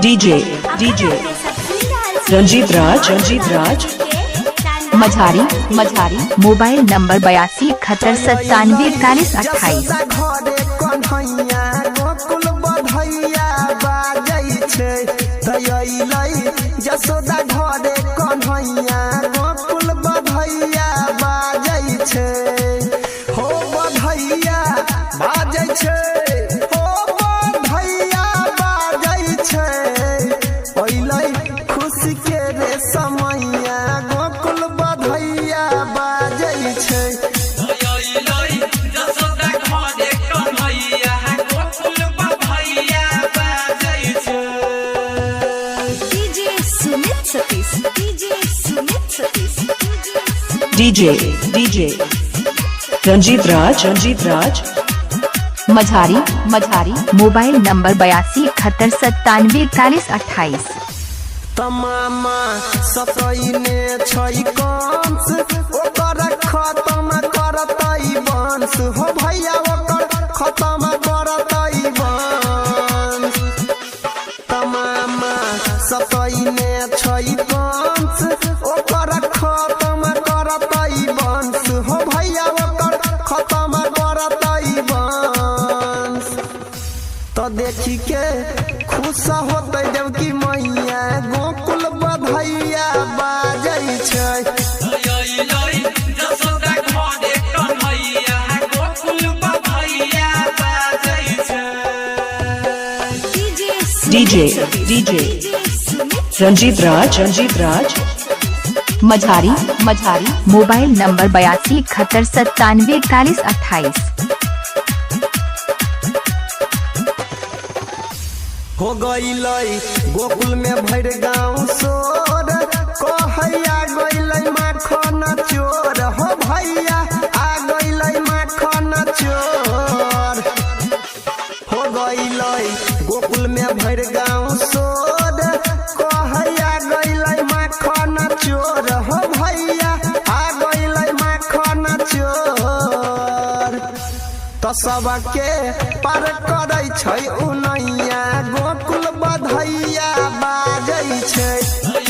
DJ Ranjit राज Majhari mobile number 8271974128। Jasoda घरे कन्हैया गोकुल बधैया बाजै छै हो बधैया बाजै छै हो बधैया बाजै छै ओइलै खुशी के रे समैया गोकुल बधैया बाजै छै ओइलै जसोदा घरे कन्हैया गोकुल बधैया बाजै छै। DJ रंजीत राज मझारी मोबाइल नंबर 8271974128। तमामा सतैने छै कंस ओकर खत्म करतै वंश हो भैया ओकर खत्म करतै वंश। तमामा सतैने छै कंस ओकर खत्म करतै वंश हो भैया ओकर खत्म करतै वंश। तो देखी के खुश होतै देवकी मैया गोकुल बधैया बाजै छै ओइलै जसोदा घरे कन्हैया गोकुल बधैया बाजै छै। DJ रंजीत राज मझारी मोबाइल नंबर 8271974128। हो गईलै गोकुल में भर गाँव सोर कहैया गईलै माखन चोर हो भैया आ गईलै माखन चोर। हो गईलै गोकुल में भर गाँव सोर कहैया गईलै माखन चोर हो भैया आ गईलै माखन चोर। तो सबके पार करै छै उनैया गोकुल बधैया बाजै छै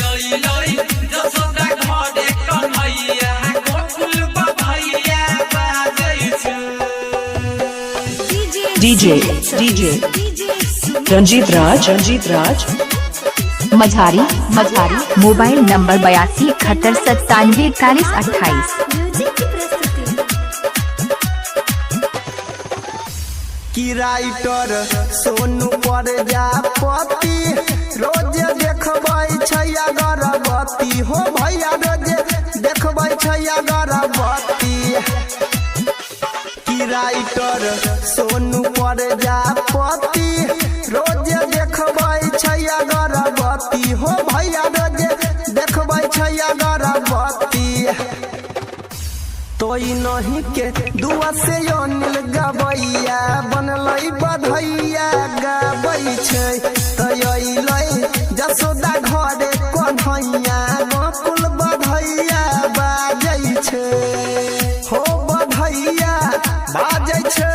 ओइलै जसोदा घरे कन्हैया गोकुल बधैया बाजै छै। DJ रंजीत राज मझारी मोबाइल नंबर 8271974128। की राइटर सोनू प्रजापति रोज देखबै छै अगरबत्ती हो भैया रोज देखबै छै अगरबत्ती। की राइटर सोनू प्रजापति रोज देखबै छै अगरबत्ती हो भैया रोज देखबै छै अगरबत्ती। तोई नहीं के दुआ से अनिल गबैया बनलै बधैया गाबै छै तैलै जसोदा घरे कन्हैया गोकुल बधैया बाजै छै हो बधैया बाजै छै।